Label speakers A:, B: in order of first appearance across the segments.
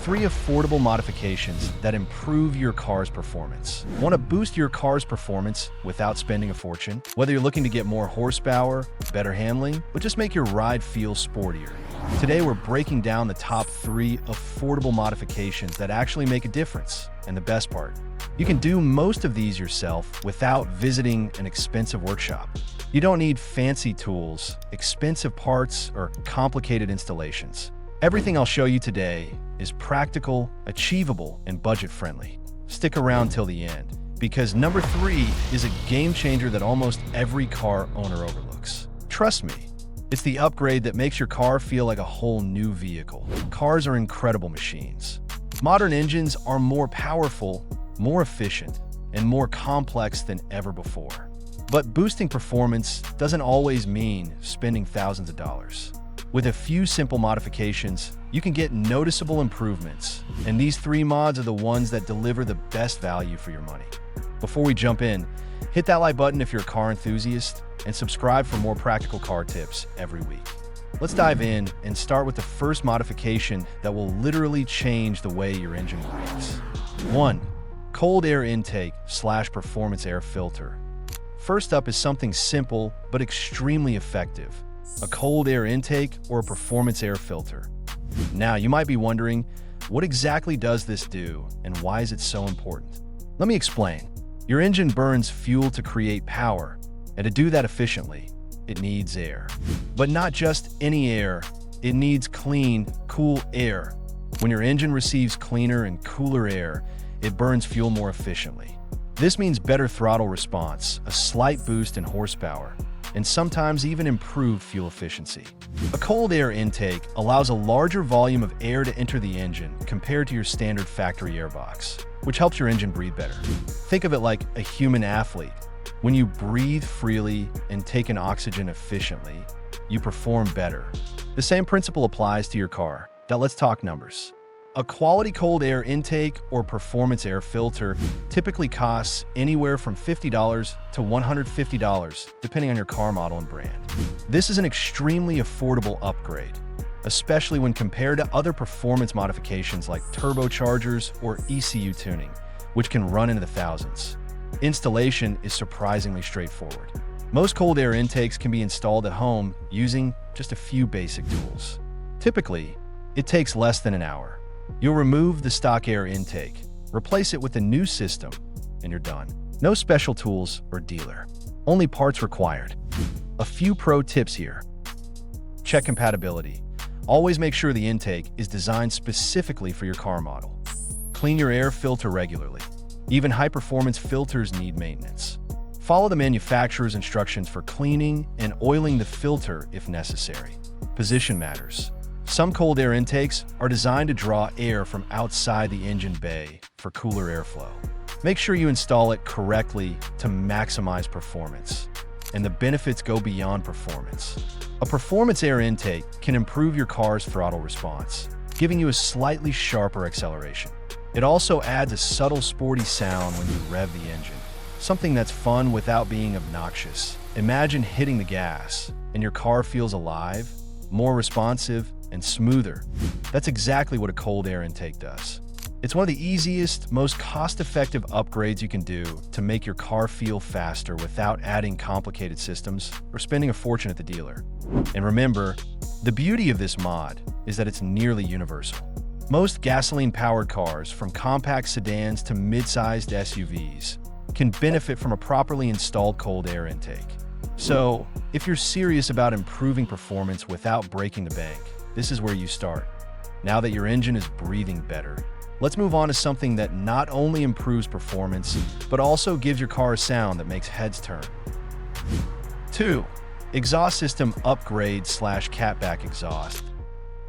A: 3 affordable modifications that improve your car's performance. Want to boost your car's performance without spending a fortune? Whether you're looking to get more horsepower, better handling, or just make your ride feel sportier. Today we're breaking down the top 3 affordable modifications that actually make a difference. And the best part, you can do most of these yourself without visiting an expensive workshop. You don't need fancy tools, expensive parts, or complicated installations. Everything I'll show you today is practical, achievable, and budget-friendly. Stick around till the end, because number 3 is a game changer that almost every car owner overlooks. Trust me, it's the upgrade that makes your car feel like a whole new vehicle. Cars are incredible machines. Modern engines are more powerful, more efficient, and more complex than ever before. But boosting performance doesn't always mean spending thousands of dollars. With a few simple modifications, you can get noticeable improvements, and these 3 mods are the ones that deliver the best value for your money. Before we jump in, hit that like button if you're a car enthusiast, and subscribe for more practical car tips every week. Let's dive in and start with the first modification that will literally change the way your engine breathes. 1. Cold air intake / performance air filter. First up is something simple but extremely effective: a cold air intake or a performance air filter. Now, you might be wondering, what exactly does this do and why is it so important? Let me explain. Your engine burns fuel to create power, and to do that efficiently, it needs air. But not just any air, it needs clean, cool air. When your engine receives cleaner and cooler air, it burns fuel more efficiently. This means better throttle response, a slight boost in horsepower, and sometimes even improved fuel efficiency. A cold air intake allows a larger volume of air to enter the engine compared to your standard factory airbox, which helps your engine breathe better. Think of it like a human athlete. When you breathe freely and take in oxygen efficiently, you perform better. The same principle applies to your car. Now let's talk numbers. A quality cold air intake or performance air filter typically costs anywhere from $50 to $150, depending on your car model and brand. This is an extremely affordable upgrade, especially when compared to other performance modifications like turbochargers or ECU tuning, which can run into the thousands. Installation is surprisingly straightforward. Most cold air intakes can be installed at home using just a few basic tools. Typically, it takes less than an hour. You'll remove the stock air intake, replace it with a new system, and you're done. No special tools or dealer. Only parts required. A few pro tips here. Check compatibility. Always make sure the intake is designed specifically for your car model. Clean your air filter regularly. Even high-performance filters need maintenance. Follow the manufacturer's instructions for cleaning and oiling the filter if necessary. Position matters. Some cold air intakes are designed to draw air from outside the engine bay for cooler airflow. Make sure you install it correctly to maximize performance. And the benefits go beyond performance. A performance air intake can improve your car's throttle response, giving you a slightly sharper acceleration. It also adds a subtle sporty sound when you rev the engine, something that's fun without being obnoxious. Imagine hitting the gas, and your car feels alive, more responsive, and smoother. That's exactly what a cold air intake does. It's one of the easiest, most cost-effective upgrades you can do to make your car feel faster without adding complicated systems or spending a fortune at the dealer. And remember, the beauty of this mod is that it's nearly universal. Most gasoline-powered cars, from compact sedans to mid-sized SUVs, can benefit from a properly installed cold air intake. So, if you're serious about improving performance without breaking the bank, this is where you start. Now that your engine is breathing better, let's move on to something that not only improves performance, but also gives your car a sound that makes heads turn. 2. Exhaust system upgrade / catback exhaust.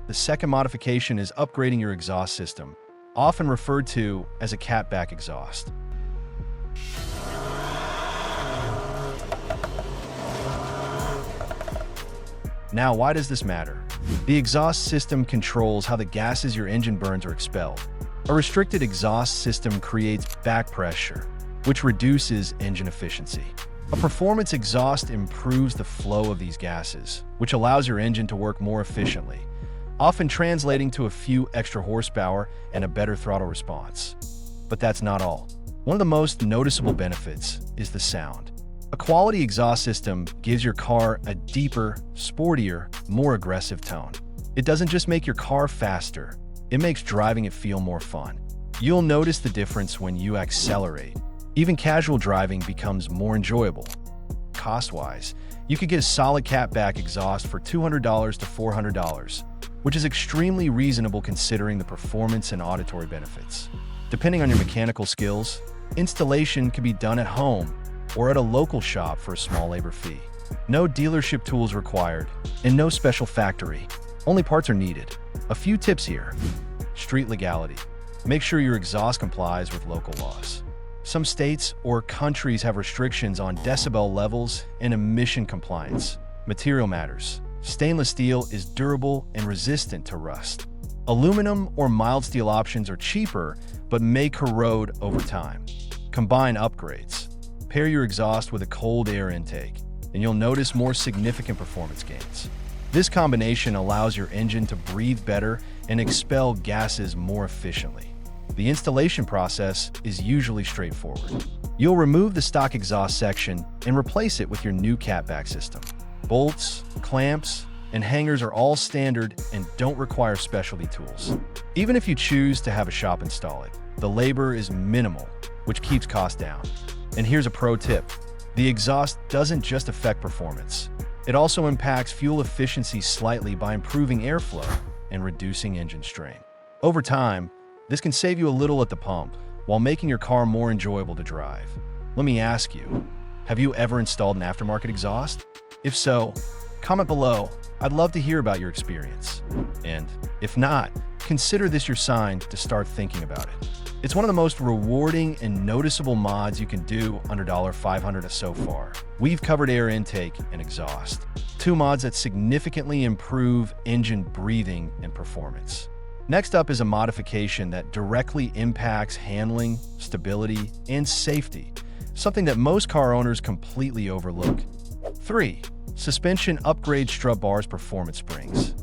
A: The second modification is upgrading your exhaust system, often referred to as a catback exhaust. Now, why does this matter? The exhaust system controls how the gases your engine burns are expelled. A restricted exhaust system creates back pressure, which reduces engine efficiency. A performance exhaust improves the flow of these gases, which allows your engine to work more efficiently, often translating to a few extra horsepower and a better throttle response. But that's not all. One of the most noticeable benefits is the sound. A quality exhaust system gives your car a deeper, sportier, more aggressive tone. It doesn't just make your car faster, it makes driving it feel more fun. You'll notice the difference when you accelerate. Even casual driving becomes more enjoyable. Cost-wise, you could get a solid catback exhaust for $200 to $400, which is extremely reasonable considering the performance and auditory benefits. Depending on your mechanical skills, installation can be done at home or at a local shop for a small labor fee. No dealership tools required, and no special factory. Only parts are needed. A few tips here. Street legality. Make sure your exhaust complies with local laws. Some states or countries have restrictions on decibel levels and emission compliance. Material matters. Stainless steel is durable and resistant to rust. Aluminum or mild steel options are cheaper, but may corrode over time. Combine upgrades. Pair your exhaust with a cold air intake, and you'll notice more significant performance gains. This combination allows your engine to breathe better and expel gases more efficiently. The installation process is usually straightforward. You'll remove the stock exhaust section and replace it with your new catback system. Bolts, clamps, and hangers are all standard and don't require specialty tools. Even if you choose to have a shop install it, the labor is minimal, which keeps costs down. And here's a pro tip. The exhaust doesn't just affect performance. It also impacts fuel efficiency slightly by improving airflow and reducing engine strain. Over time, this can save you a little at the pump while making your car more enjoyable to drive. Let me ask you, have you ever installed an aftermarket exhaust? If so, comment below. I'd love to hear about your experience. And if not, consider this your sign to start thinking about it. It's one of the most rewarding and noticeable mods you can do under $500 so far. We've covered air intake and exhaust, two mods that significantly improve engine breathing and performance. Next up is a modification that directly impacts handling, stability, and safety, something that most car owners completely overlook. 3. Suspension upgrade strut bars performance springs.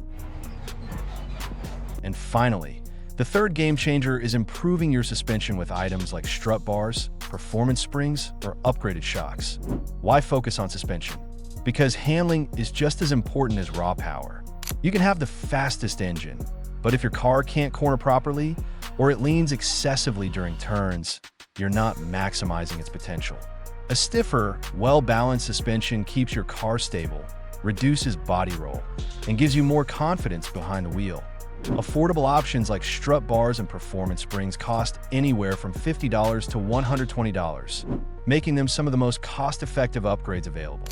A: And finally, the third game changer is improving your suspension with items like strut bars, performance springs, or upgraded shocks. Why focus on suspension? Because handling is just as important as raw power. You can have the fastest engine, but if your car can't corner properly, or it leans excessively during turns, you're not maximizing its potential. A stiffer, well-balanced suspension keeps your car stable, reduces body roll, and gives you more confidence behind the wheel. Affordable options like strut bars and performance springs cost anywhere from $50 to $120, making them some of the most cost-effective upgrades available.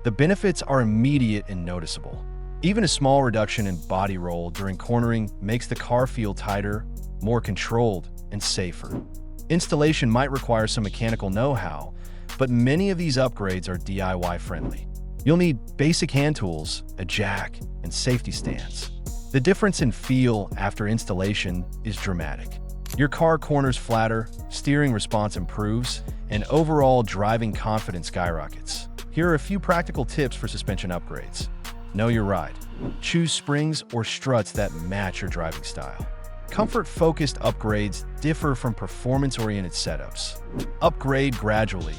A: The benefits are immediate and noticeable. Even a small reduction in body roll during cornering makes the car feel tighter, more controlled, and safer. Installation might require some mechanical know-how, but many of these upgrades are DIY friendly. You'll need basic hand tools, a jack, and safety stands. The difference in feel after installation is dramatic. Your car corners flatter, steering response improves, and overall driving confidence skyrockets. Here are a few practical tips for suspension upgrades. Know your ride. Choose springs or struts that match your driving style. Comfort-focused upgrades differ from performance-oriented setups. Upgrade gradually.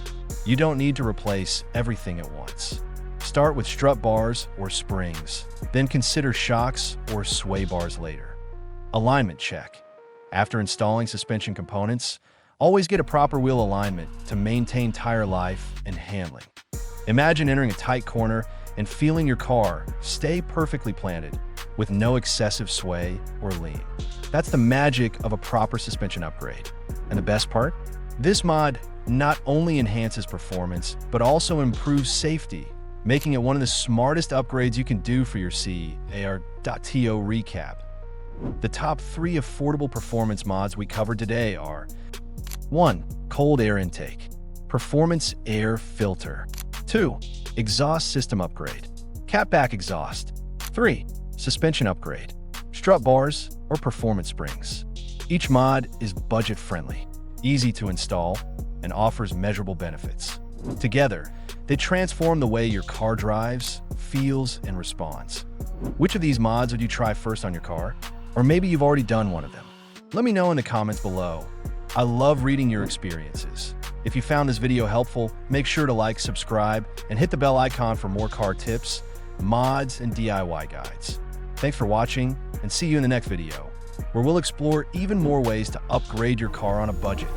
A: You don't need to replace everything at once. Start with strut bars or springs, then consider shocks or sway bars later. Alignment check. After installing suspension components, always get a proper wheel alignment to maintain tire life and handling. Imagine entering a tight corner and feeling your car stay perfectly planted with no excessive sway or lean. That's the magic of a proper suspension upgrade. And the best part? This mod not only enhances performance, but also improves safety, making it one of the smartest upgrades you can do for your CAR.TO recap. The top 3 affordable performance mods we covered today are 1. Cold air intake. Performance air filter. 2. Exhaust system upgrade. Catback exhaust. 3. Suspension upgrade. Strut bars or performance springs. Each mod is budget-friendly, easy to install, and offers measurable benefits. Together, they transform the way your car drives, feels, and responds. Which of these mods would you try first on your car? Or maybe you've already done one of them. Let me know in the comments below. I love reading your experiences. If you found this video helpful, make sure to like, subscribe, and hit the bell icon for more car tips, mods, and DIY guides. Thanks for watching, and see you in the next video, where we'll explore even more ways to upgrade your car on a budget.